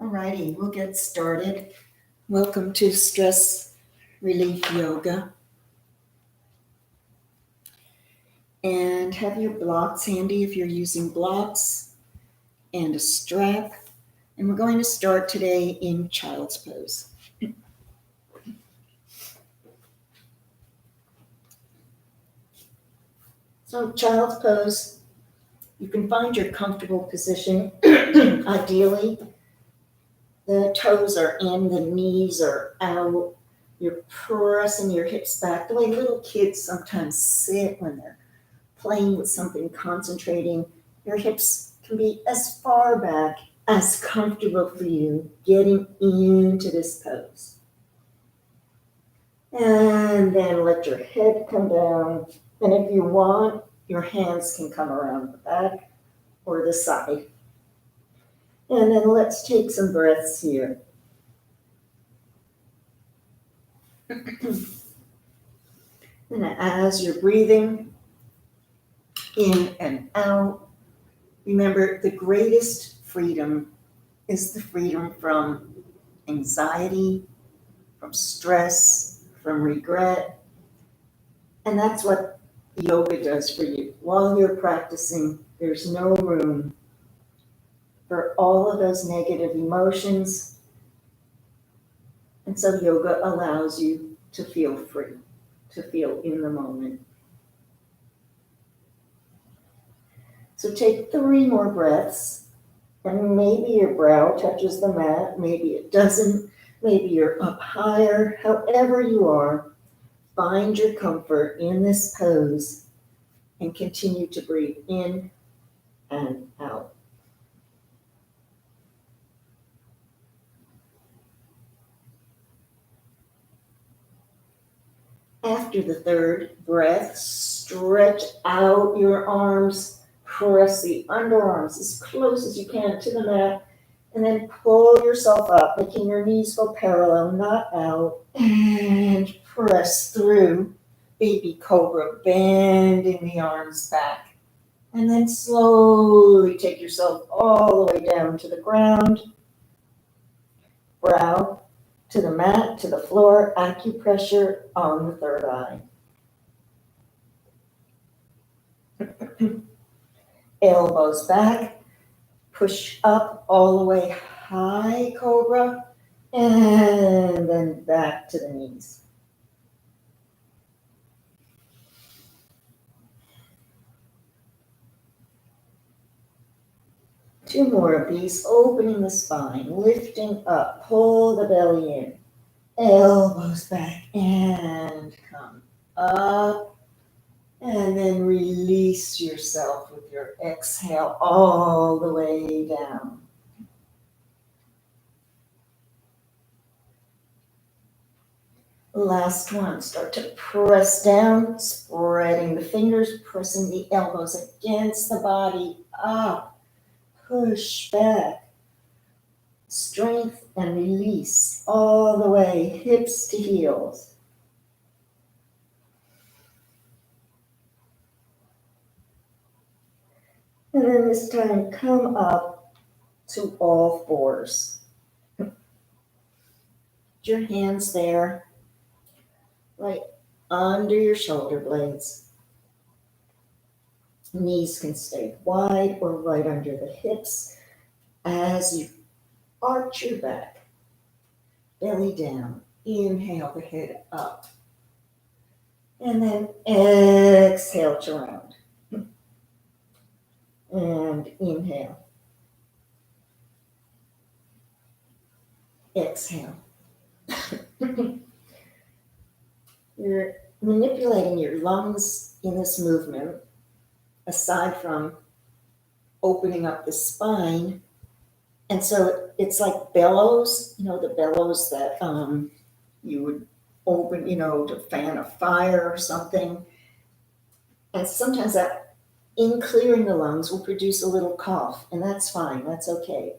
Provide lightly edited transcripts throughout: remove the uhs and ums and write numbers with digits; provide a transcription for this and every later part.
Alrighty, we'll get started. Welcome to Stress Relief Yoga. And have your blocks handy if you're using blocks and a strap. And we're going to start today in child's pose. So child's pose, you can find your comfortable position. Ideally, the toes are in, the knees are out. You're pressing your hips back the way little kids sometimes sit when they're playing with something, concentrating. Your hips can be as far back as comfortable for you, getting into this pose. And then let your head come down. And if you want, your hands can come around the back or the side. And then let's take some breaths here. And as you're breathing in and out, remember the greatest freedom is the freedom from anxiety, from stress, from regret. And that's what yoga does for you. While you're practicing, there's no room for all of those negative emotions. And so yoga allows you to feel free, to feel in the moment. So take 3 more breaths, and maybe your brow touches the mat, maybe it doesn't, maybe you're up higher. However you are, find your comfort in this pose and continue to breathe in and out. After the 3rd breath, stretch out your arms, press the underarms as close as you can to the mat, and then pull yourself up, making your knees go parallel, not out, and press through baby cobra, bending the arms back. And then slowly take yourself all the way down to the ground, brow to the mat, to the floor, acupressure on the 3rd eye. Elbows back, push up all the way high cobra, and then back to the knees. Two more of these, opening the spine, lifting up, pull the belly in, elbows back, and come up, and then release yourself with your exhale all the way down. Last one, start to press down, spreading the fingers, pressing the elbows against the body, up, push back, strength and release all the way, hips to heels. And then this time, come up to all fours. Put your hands there, right under your shoulder blades. Knees can stay wide or right under the hips as you arch your back, belly down. Inhale the head up. And then exhale to round. And inhale. Exhale. You're manipulating your lungs in this movement, aside from opening up the spine. And so it's like bellows, the bellows that you would open, to fan a fire or something. And sometimes that, in clearing the lungs, will produce a little cough, and that's fine, that's okay.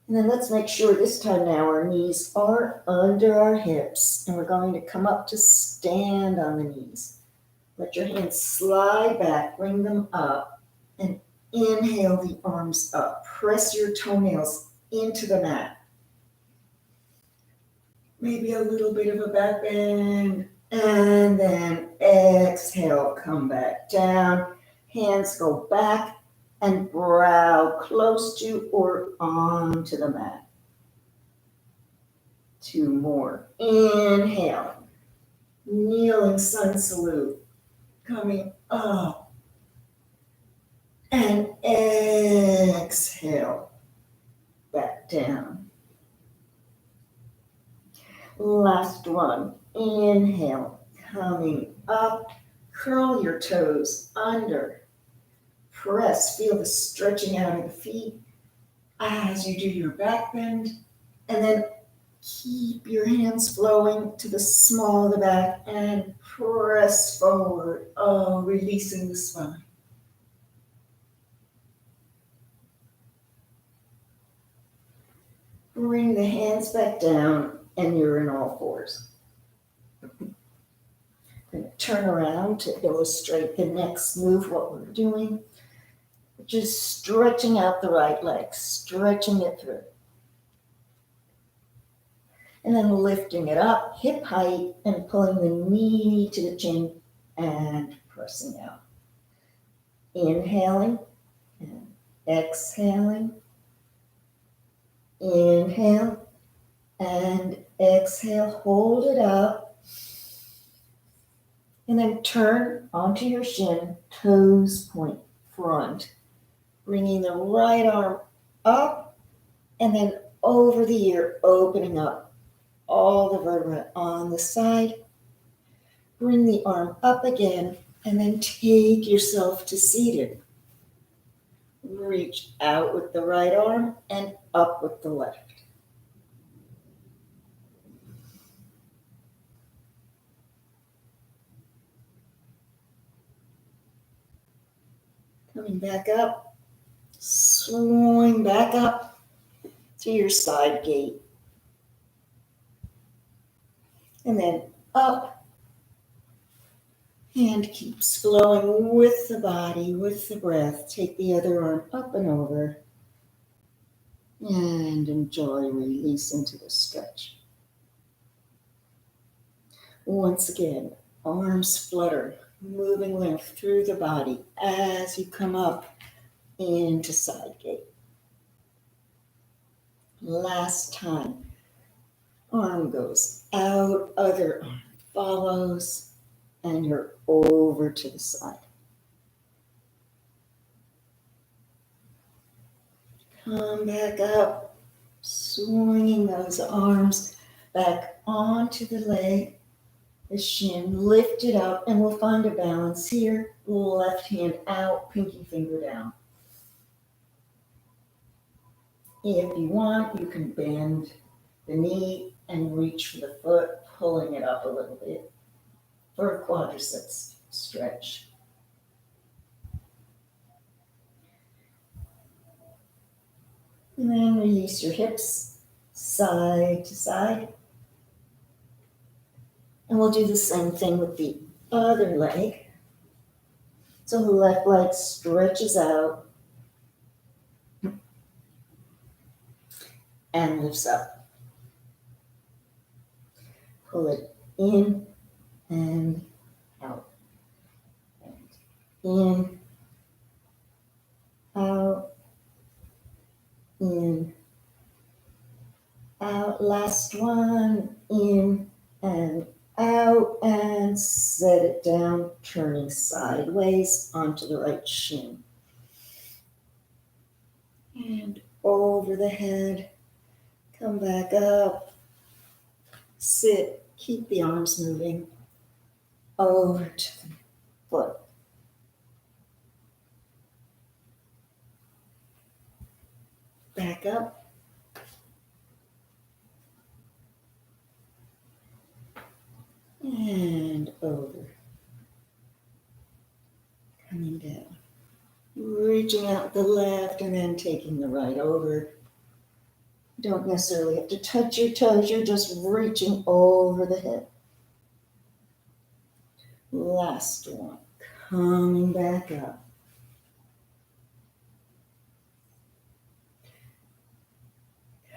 And then let's make sure this time now our knees are under our hips, and we're going to come up to stand on the knees. Let your hands slide back, bring them up, and inhale the arms up. Press your toenails into the mat. Maybe a little bit of a back bend, and then exhale, come back down. Hands go back and brow close to or onto the mat. 2 more. Inhale. Kneeling sun salute. Coming up. And exhale. Back down. Last one. Inhale. Coming up. Curl your toes under. Press. Feel the stretching out of the feet as you do your back bend. And then keep your hands flowing to the small of the back and press forward. Oh, releasing the spine. Bring the hands back down and you're in all fours. Going to turn around to illustrate the next move, what we're doing. Just stretching out the right leg, stretching it through. And then lifting it up, hip height, and pulling the knee to the chin and pressing out. Inhaling and exhaling. Inhale and exhale. Hold it up. And then turn onto your shin, toes point front. Bringing the right arm up and then over the ear, opening up all the vertebrae on the side. Bring the arm up again and then take yourself to seated. Reach out with the right arm and up with the left. Coming back up, swing back up to your side gate. And then up, hand keeps flowing with the body, with the breath. Take the other arm up and over. And enjoy releasing to the stretch. Once again, arms flutter, moving length through the body as you come up into side gate. Last time. Arm goes out, other arm follows, and you're over to the side. Come back up, swinging those arms back onto the leg, the shin, lift it up, and we'll find a balance here. Left hand out, pinky finger down. If you want, you can bend the knee and reach for the foot, pulling it up a little bit for a quadriceps stretch. And then release your hips side to side. And we'll do the same thing with the other leg. So the left leg stretches out and lifts up. Pull it in and out. And in, out, in, out. Last one, in and out, and set it down, turning sideways onto the right shin. And over the head, come back up, sit, keep the arms moving, over to the foot. Back up. And over. Coming down. Reaching out the left and then taking the right over. You don't necessarily have to touch your toes, you're just reaching over the hip. Last one. Coming back up.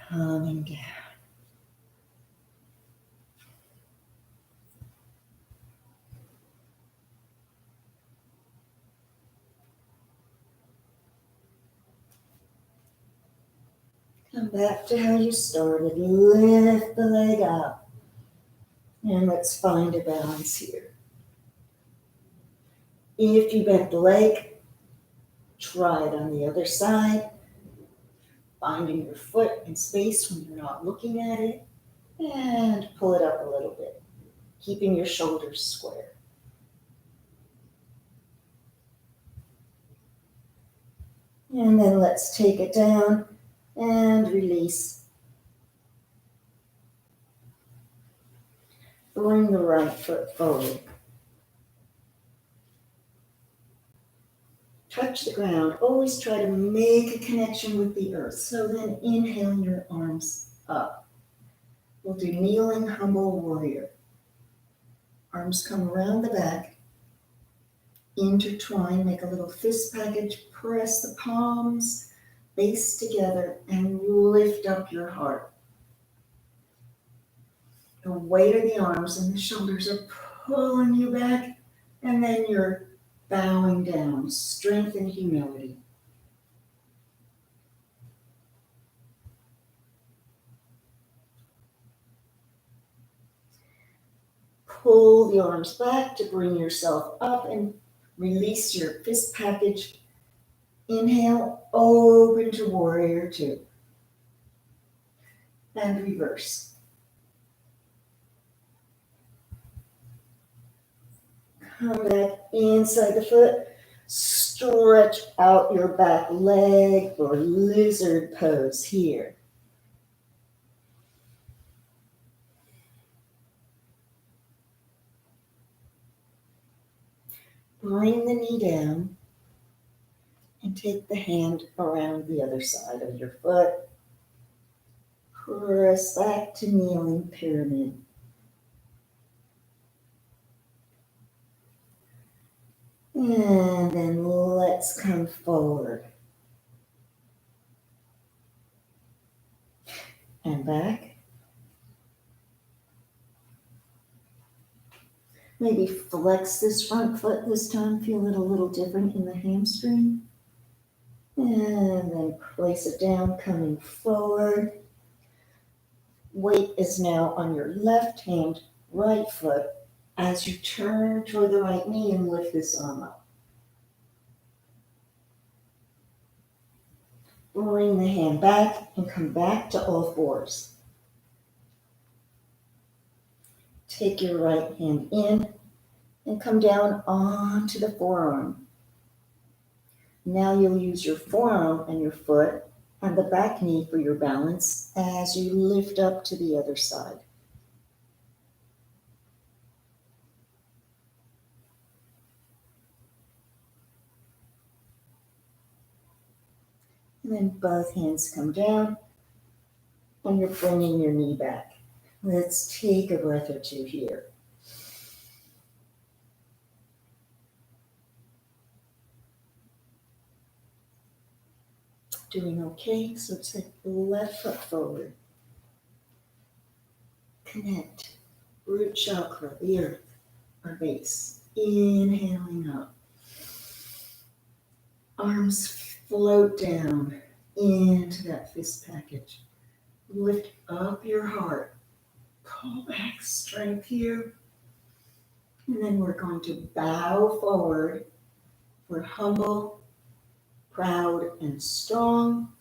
Coming down. Come back to how you started. Lift the leg up And let's find a balance here. If you bent the leg, try it on the other side, finding your foot in space when you're not looking at it, and pull it up a little bit, keeping your shoulders square. And then let's take it down and release. Bring the right foot forward. Touch the ground. Always try to make a connection with the earth. So then inhale your arms up. We'll do kneeling, humble warrior. Arms come around the back. Intertwine, make a little fist package. Press the palms, base together, and lift up your heart. The weight of the arms and the shoulders are pulling you back, and then you're bowing down. Strength and humility. Pull the arms back to bring yourself up and release your fist package. Inhale, open to warrior two. And reverse. Come back inside the foot. Stretch out your back leg for lizard pose here. Bring the knee down and take the hand around the other side of your foot. Press back to kneeling pyramid. And then let's come forward. And back. Maybe flex this front foot this time. Feel it a little different in the hamstring. And then place it down, coming forward. Weight is now on your left hand, right foot, as you turn toward the right knee and lift this arm up. Bring the hand back and come back to all fours. Take your right hand in and come down onto the forearm. Now you'll use your forearm and your foot and the back knee for your balance as you lift up to the other side. And then both hands come down and you're bringing your knee back. Let's take a breath or two here. Doing okay, so take the left foot forward. Connect, root chakra, the earth, our base. Inhaling up. Arms float down into that fist package. Lift up your heart. Pull back strength here. And then we're going to bow forward. We're humble, proud, and strong.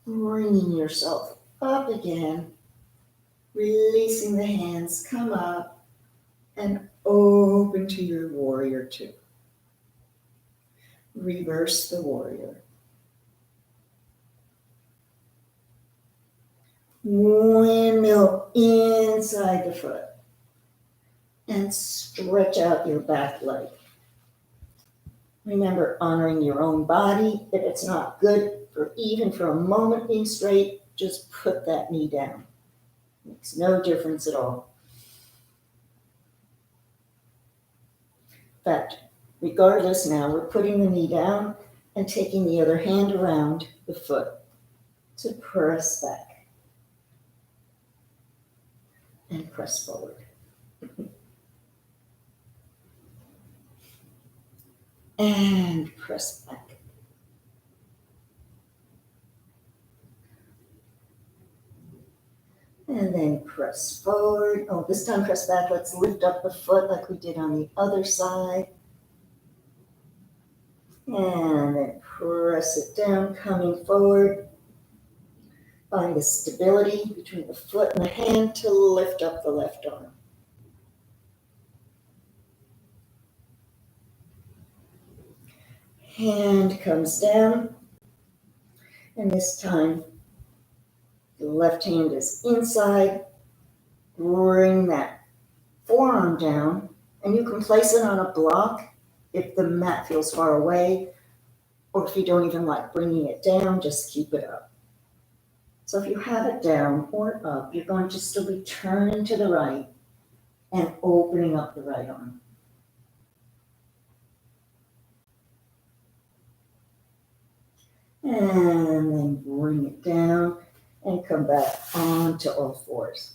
Bringing yourself up again. Releasing the hands, come up and open to your warrior two. Reverse the warrior. Windmill inside the foot. And stretch out your back leg. Remember, honoring your own body. If it's not good for even for a moment being straight, just put that knee down. Makes no difference at all. In fact, regardless now, we're putting the knee down and taking the other hand around the foot to press back and press forward. And press back. And then press forward. Oh, this time press back. Let's lift up the foot like we did on the other side. And then press it down, coming forward. Find the stability between the foot and the hand to lift up the left arm. Hand comes down. And this time, the left hand is inside. Bring that forearm down. And you can place it on a block if the mat feels far away. Or if you don't even like bringing it down, just keep it up. So if you have it down or up, you're going to still be turning to the right and opening up the right arm. And then bring it down and come back onto all fours.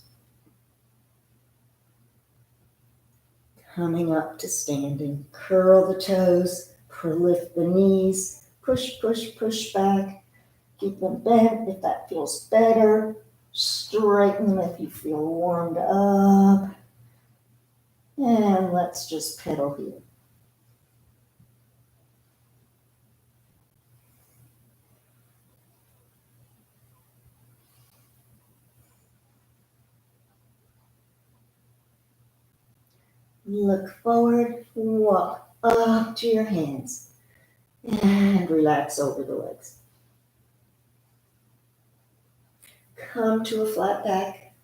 Coming up to standing, curl the toes, lift the knees, push, push, push back. Keep them bent if that feels better. Straighten them if you feel warmed up. And let's just pedal here. Look forward, walk up to your hands, and relax over the legs. Come to a flat back.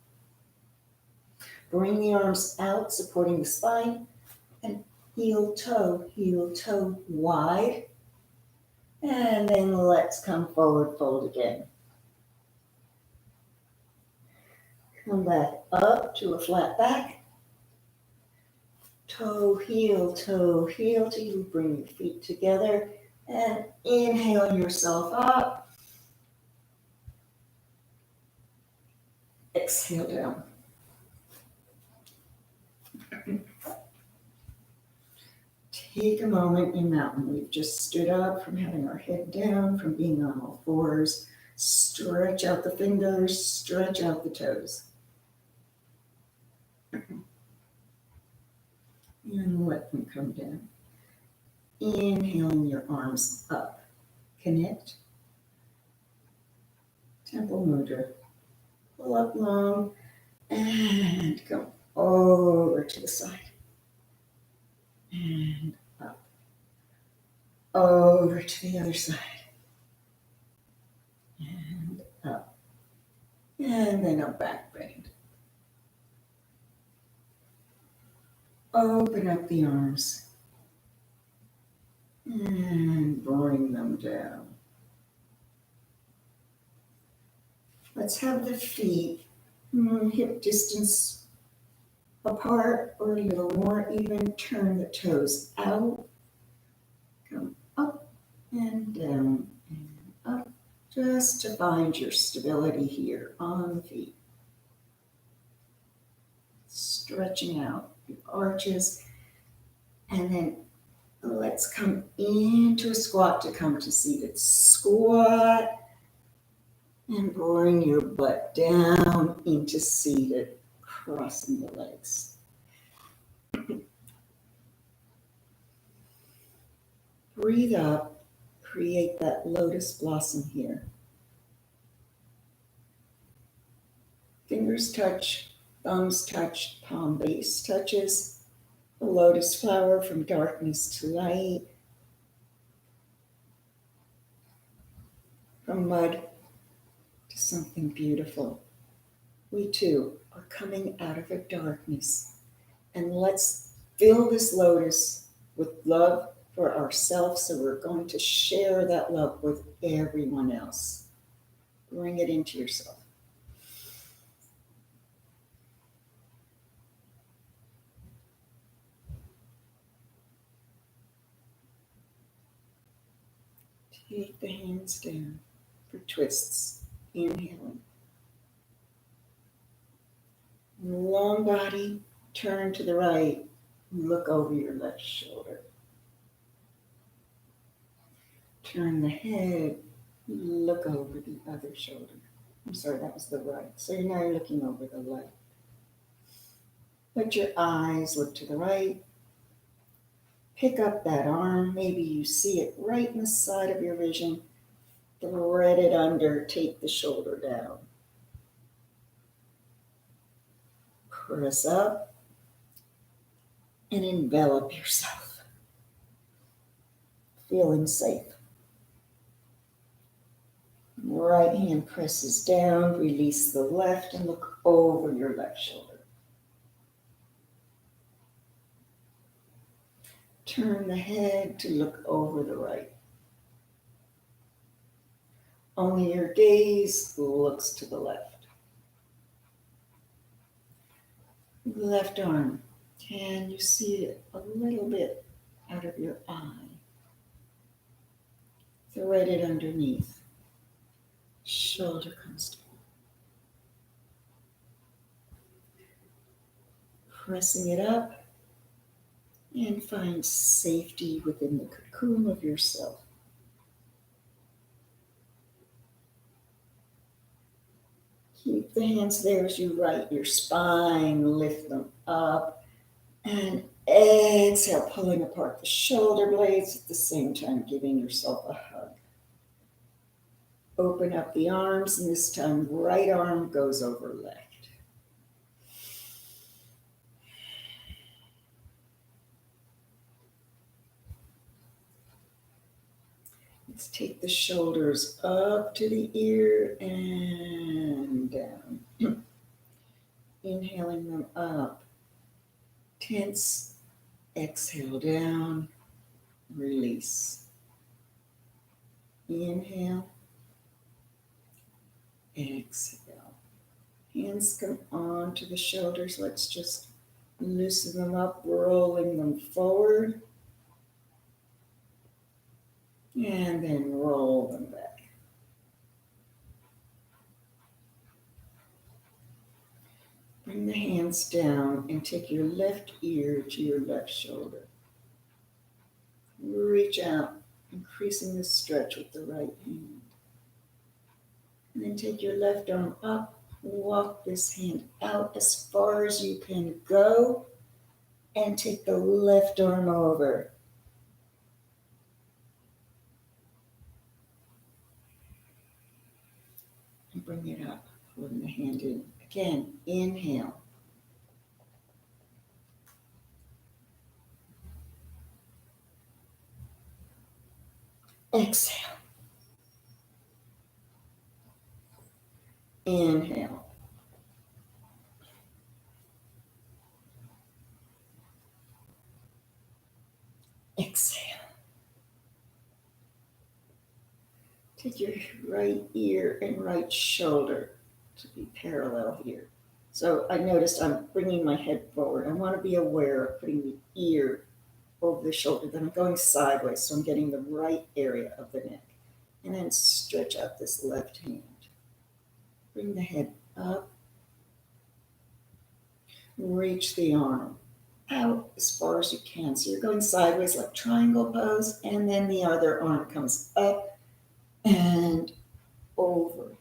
Bring the arms out, supporting the spine, and heel toe wide. And then let's come forward, fold again. Come back up to a flat back. Toe, heel, till you bring your feet together and inhale yourself up. Exhale down. Take a moment in mountain. We've just stood up from having our head down, from being on all fours. Stretch out the fingers, stretch out the toes. And let them come down. Inhaling your arms up. Connect. Temple Mudra. Pull up long and come over to the side. And up. Over to the other side. And up. And then a back bend. Open up the arms. And bring them down. Let's have the feet hip distance apart or a little more even. Turn the toes out. Come up and down and up. Just to find your stability here on the feet. Stretching out your arches. And then let's come into a squat to come to seated squat. And bring your butt down into seated, crossing the legs. Breathe up, create that lotus blossom here. Fingers touch, thumbs touch, palm base touches. The lotus flower from darkness to light. From mud to something beautiful. We too are coming out of a darkness. And let's fill this lotus with love for ourselves, so we're going to share that love with everyone else. Bring it into yourself. Take the hands down for twists. Inhaling. Long body, turn to the right. Look over your left shoulder. Turn the head, look over the other shoulder. I'm sorry, that was the right. So now you're looking over the left. Let your eyes look to the right. Pick up that arm. Maybe you see it right in the side of your vision. Thread it under. Take the shoulder down. Press up and envelop yourself, feeling safe. Right hand presses down, release the left, and look over your left shoulder. Turn the head to look over the right. Only your gaze looks to the left. Left arm, can you see it a little bit out of your eye? Thread it underneath. Shoulder comes down. Pressing it up and find safety within the cocoon of yourself. Keep the hands there as you right your spine, lift them up, and exhale, pulling apart the shoulder blades at the same time, giving yourself a hug. Open up the arms, and this time right arm goes over left. Let's take the shoulders up to the ear and down. Inhaling them up. Tense. Exhale down. Release. Inhale. Exhale. Hands come onto the shoulders. Let's just loosen them up, rolling them forward. And then roll them back. Bring the hands down and take your left ear to your left shoulder. Reach out, increasing the stretch with the right hand. And then take your left arm up, walk this hand out as far as you can go, and take the left arm over. And bring it up, pulling the hand in. Again, inhale. Exhale. Inhale. Exhale. Take your right ear and right shoulder to be parallel here. So I noticed I'm bringing my head forward. I want to be aware of putting the ear over the shoulder. Then I'm going sideways, so I'm getting the right area of the neck. And then stretch out this left hand. Bring the head up. Reach the arm out as far as you can. So you're going sideways like triangle pose, and then the other arm comes up and over.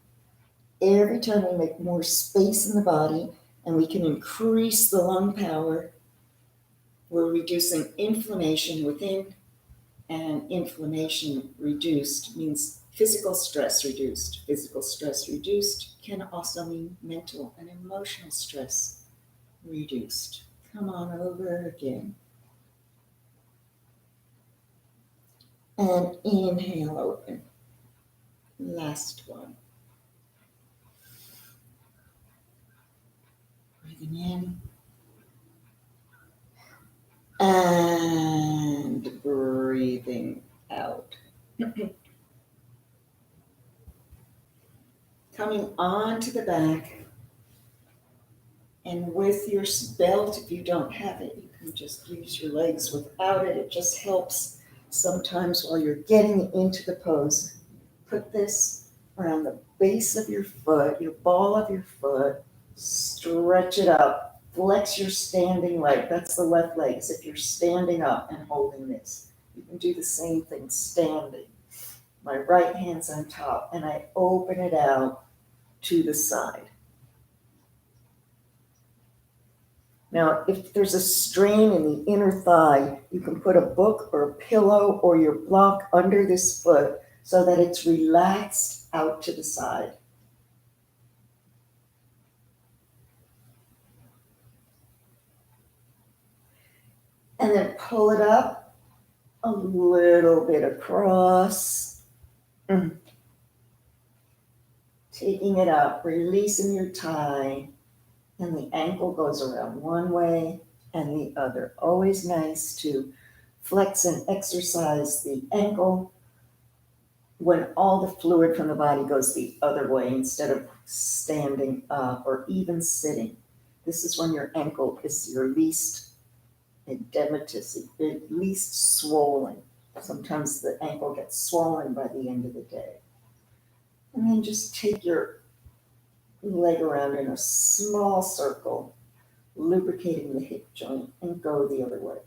Every time we make more space in the body and we can increase the lung power, we're reducing inflammation within, and inflammation reduced means physical stress reduced. Physical stress reduced can also mean mental and emotional stress reduced. Come on over again. And inhale, open. Last one. Breathing in. And breathing out. Coming onto the back. And with your belt, if you don't have it, you can just use your legs without it. It just helps sometimes while you're getting into the pose. Put this around the base of your foot, your ball of your foot. Stretch it up. Flex your standing leg. That's the left leg. As if you're standing up and holding this. You can do the same thing standing. My right hand's on top, and I open it out to the side. Now, if there's a strain in the inner thigh, you can put a book or a pillow or your block under this foot so that it's relaxed out to the side. And then pull it up a little bit across. Taking it up, releasing your tie, and the ankle goes around one way and the other. Always nice to flex and exercise the ankle when all the fluid from the body goes the other way instead of standing up or even sitting. This is when your ankle is your least edematous, least swollen. Sometimes the ankle gets swollen by the end of the day. And then just take your leg around in a small circle, lubricating the hip joint, and go the other way.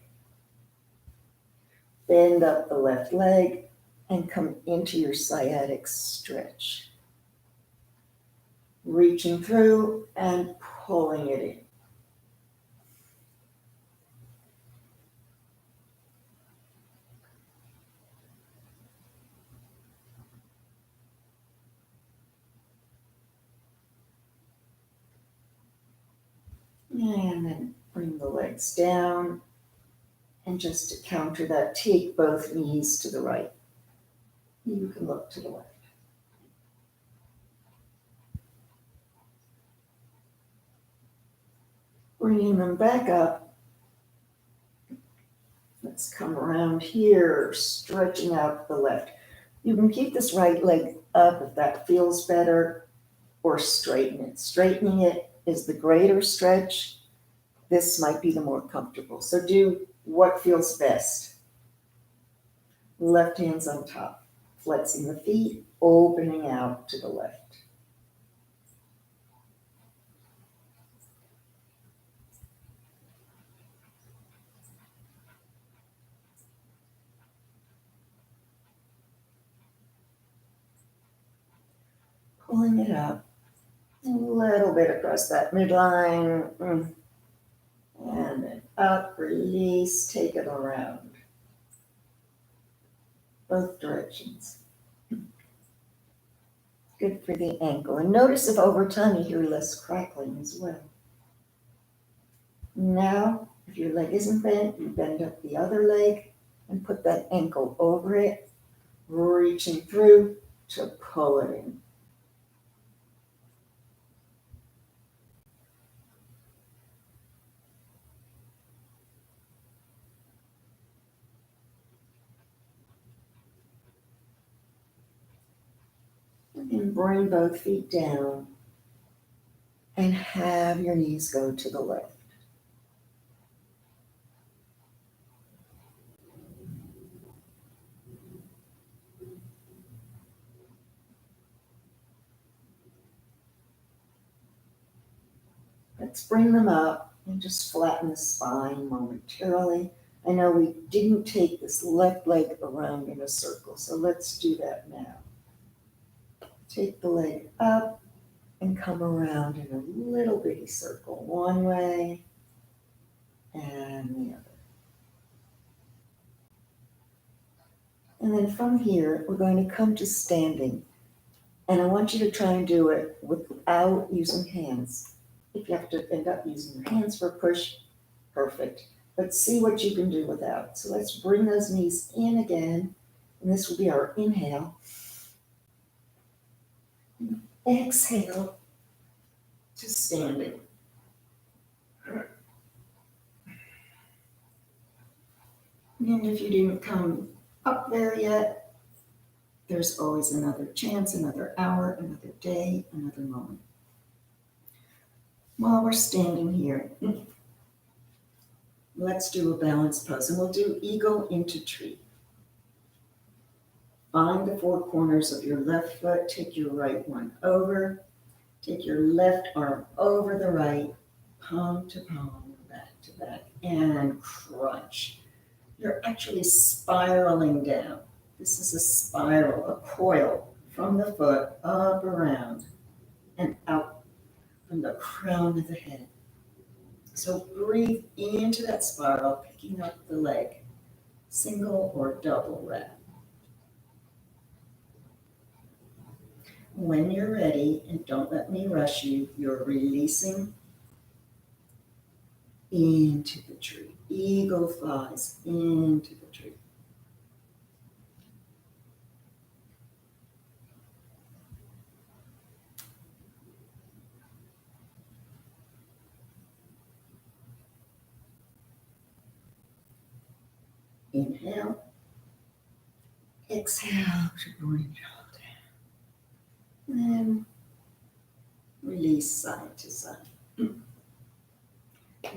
Bend up the left leg and come into your sciatic stretch. Reaching through and pulling it in. And then bring the legs down. And just to counter that, take both knees to the right. You can look to the left. Bringing them back up. Let's come around here, stretching out the left. You can keep this right leg up if that feels better, or straighten it. Straightening it is the greater stretch. This might be the more comfortable. So do what feels best. Left hand's on top, flexing the feet, opening out to the left. Pulling it up a little bit across that midline. And then up, release, take it around. Both directions. Good for the ankle. And notice if over time you hear less crackling as well. Now, if your leg isn't bent, you bend up the other leg and put that ankle over it, reaching through to pull it in. And bring both feet down and have your knees go to the left. Let's bring them up and just flatten the spine momentarily. I know we didn't take this left leg around in a circle, so let's do that now. Take the leg up and come around in a little bitty circle, one way and the other. And then from here, we're going to come to standing. And I want you to try and do it without using hands. If you have to end up using your hands for a push, perfect. But see what you can do without. So let's bring those knees in again. And this will be our inhale. Exhale to standing. And if you didn't come up there yet, there's always another chance, another hour, another day, another moment. While we're standing here, let's do a balanced pose, and we'll do eagle into tree. Find the four corners of your left foot, take your right one over, take your left arm over the right, palm to palm, back to back, and crunch. You're actually spiraling down. This is a spiral, a coil from the foot up around and out from the crown of the head. So breathe into that spiral, picking up the leg, single or double wrap. When you're ready, and don't let me rush you, you're releasing into the tree. Eagle flies into the tree. Inhale. Exhale to bring it all down. And then release side to side.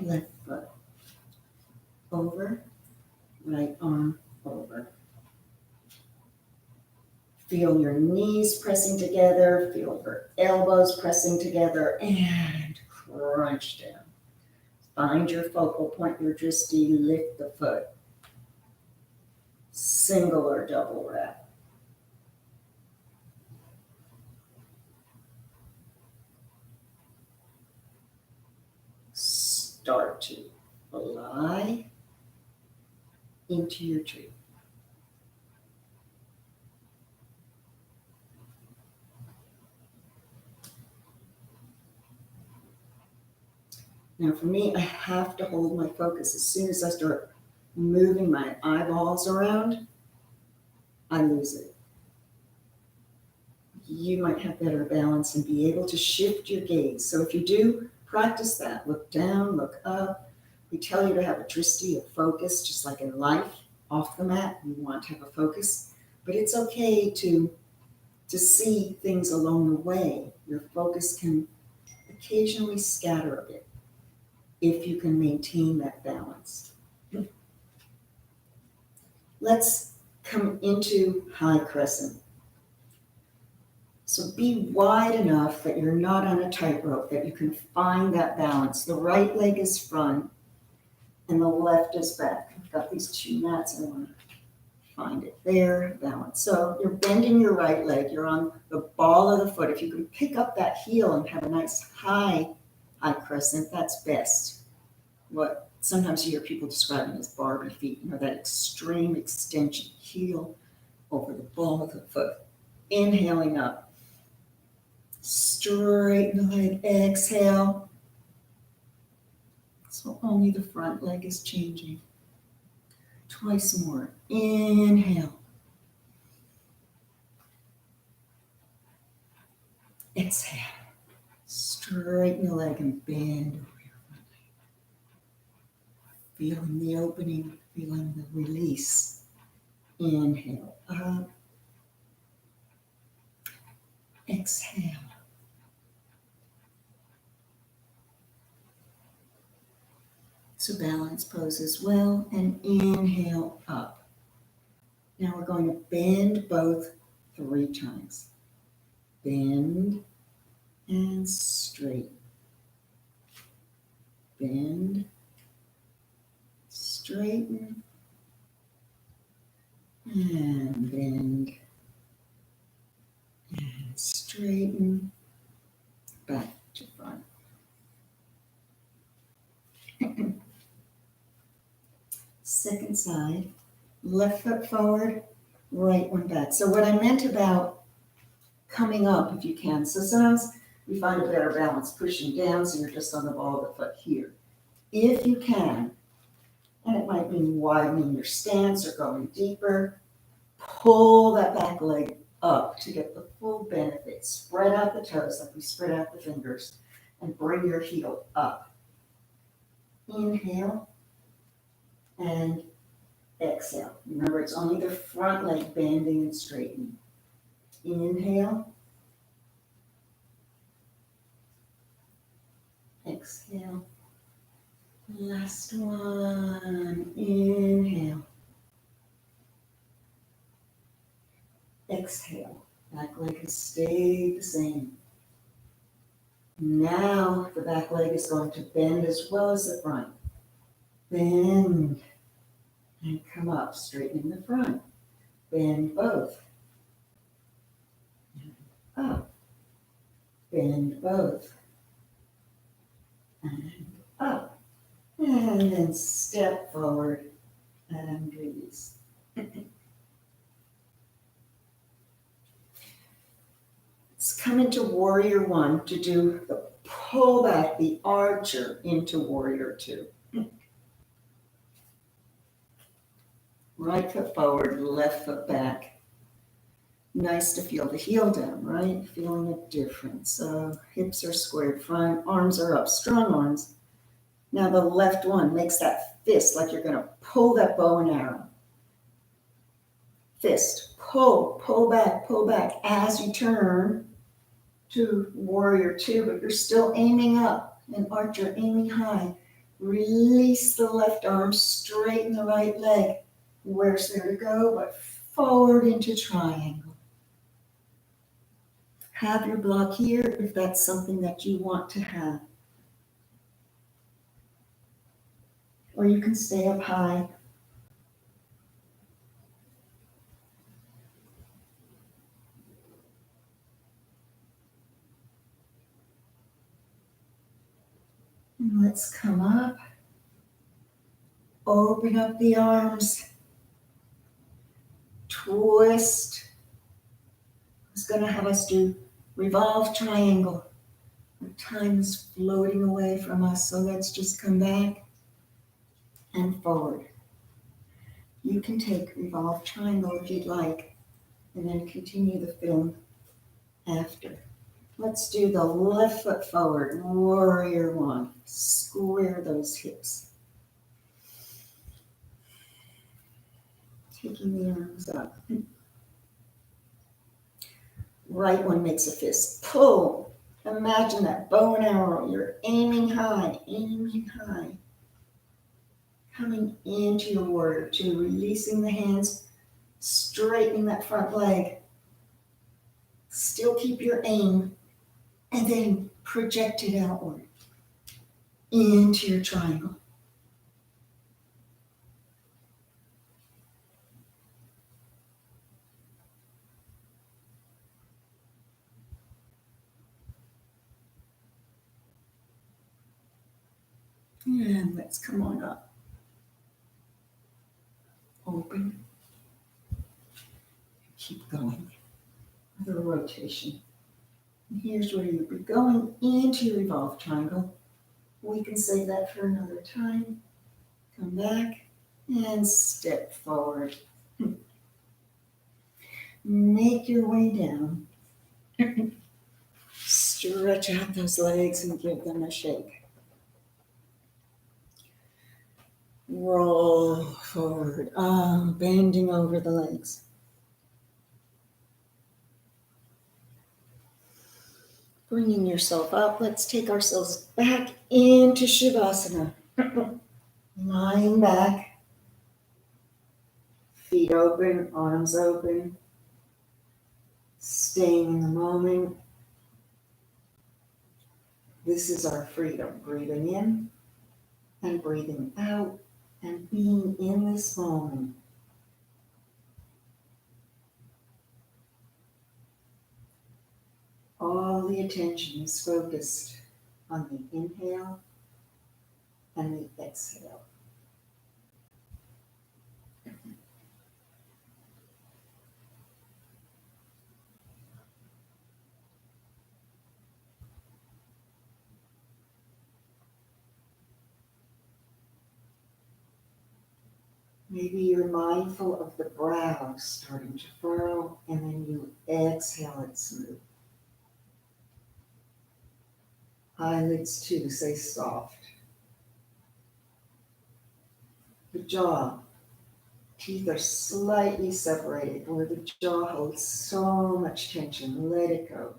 Left foot over, right arm over. Feel your knees pressing together, feel your elbows pressing together, and crunch down. Find your focal point, your drishti, lift the foot. Single or double wrap. Start to fly into your tree. Now for me, I have to hold my focus. As soon as I start moving my eyeballs around, I lose it. You might have better balance and be able to shift your gaze. So if you do, practice that. Look down, look up. We tell you to have a drishti, a focus, just like in life. Off the mat, you want to have a focus. But it's okay to see things along the way. Your focus can occasionally scatter a bit if you can maintain that balance. Let's come into high crescent. So be wide enough that you're not on a tightrope, that you can find that balance. The right leg is front and the left is back. I've got these two mats and I want to find it there, balance. So you're bending your right leg, you're on the ball of the foot. If you can pick up that heel and have a nice high crescent, that's best. What sometimes you hear people describing as Barbie feet, that extreme extension, heel over the ball of the foot. Inhaling up. Straighten the leg, exhale. So only the front leg is changing. Twice more. Inhale. Exhale. Straighten the leg and bend over your front leg. Feeling the opening, feeling the release. Inhale up. Exhale. So balance pose as well, and inhale up. Now we're going to bend both 3 times. Bend and straighten. Bend, straighten, and bend, and straighten, back to front. Second side, left foot forward, right one back. So what I meant about coming up, if you can, so sometimes we find a better balance pushing down, so you're just on the ball of the foot here. If you can, and it might mean widening your stance or going deeper, pull that back leg up to get the full benefit. Spread out the toes like we spread out the fingers and bring your heel up. Inhale and exhale. Remember, it's only the front leg bending and straightening. Inhale. Exhale. Last one. Inhale. Exhale. Back leg has stayed the same. Now the back leg is going to bend as well as the front. Bend and come up, straightening the front. Bend both. Up. Bend both. And up. And then step forward and release. Let's come into warrior one to do the pull back, the archer into warrior two. Right foot forward, left foot back. Nice to feel the heel down, right? Feeling a difference. So hips are squared front, arms are up, strong arms. Now the left one makes that fist like you're gonna pull that bow and arrow. Fist, pull back as you turn to warrior two, but you're still aiming up, an archer aiming high. Release the left arm, straighten the right leg. Where's there to go? But forward into triangle. Have your block here if that's something that you want to have. Or you can stay up high. And let's come up. Open up the arms. Twist. It's going to have us do revolve triangle. Our time is floating away from us, so let's just come back and forward. You can take revolve triangle if you'd like, and then continue the film after. Let's do the left foot forward, warrior one. Square those hips. Taking the arms up. Right one makes a fist. Pull. Imagine that bow and arrow. You're aiming high, Coming into your warrior two, releasing the hands, straightening that front leg. Still keep your aim, and then project it outward into your triangle. And let's come on up. Open. Keep going. Another rotation. And here's where you'll be going into your revolve triangle. We can save that for another time. Come back and step forward. Make your way down. Stretch out those legs and give them a shake. Roll forward, bending over the legs. Bringing yourself up, let's take ourselves back into Shavasana. Lying back, feet open, arms open, staying in the moment. This is our freedom, breathing in and breathing out and being in this moment. All the attention is focused on the inhale and the exhale. Maybe you're mindful of the brow starting to furrow, and then you exhale it smooth. Eyelids too, stay soft. The jaw, teeth are slightly separated where the jaw holds so much tension. Let it go.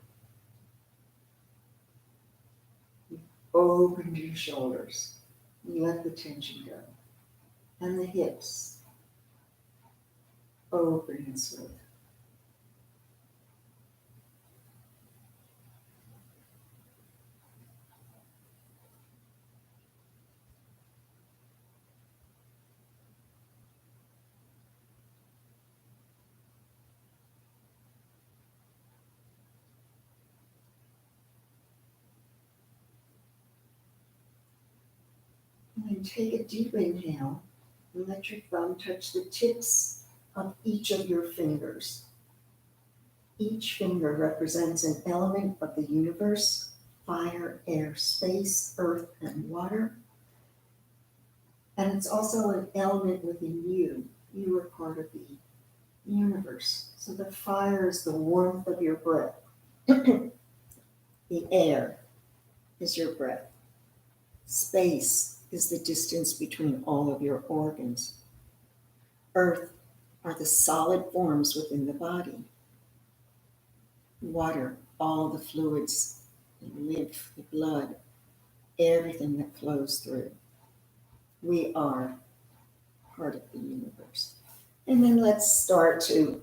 Open your shoulders. Let the tension go. And the hips, open and smooth. And then take a deep inhale and let your thumb touch the tips of each of your fingers. Each finger represents an element of the universe: fire, air, space, earth, and water. And it's also an element within you. You are part of the universe. So the fire is the warmth of your breath. The air is your breath. Space is the distance between all of your organs. Earth are the solid forms within the body. Water, all the fluids, the lymph, the blood, everything that flows through. We are part of the universe. And then let's start to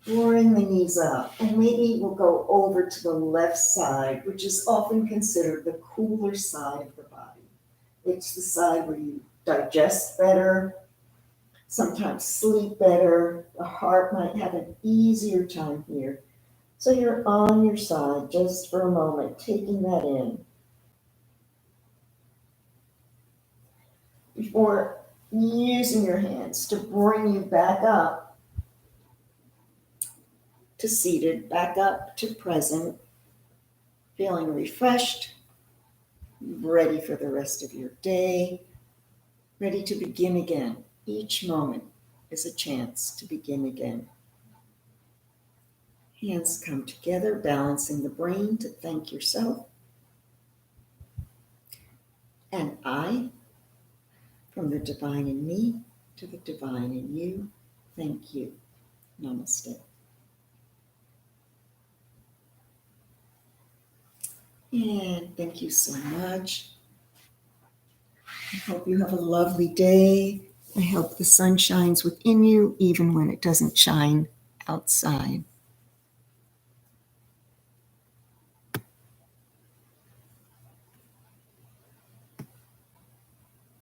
bring the knees up. And maybe we'll go over to the left side, which is often considered the cooler side of the body. It's the side where you digest better, sometimes sleep better. The heart might have an easier time here. So you're on your side just for a moment, taking that in. Before using your hands to bring you back up to seated, back up to present, feeling refreshed, ready for the rest of your day, ready to begin again. Each moment is a chance to begin again. Hands come together, balancing the brain to thank yourself. And I, from the divine in me to the divine in you, thank you. Namaste. And thank you so much. I hope you have a lovely day. I hope the sun shines within you, even when it doesn't shine outside.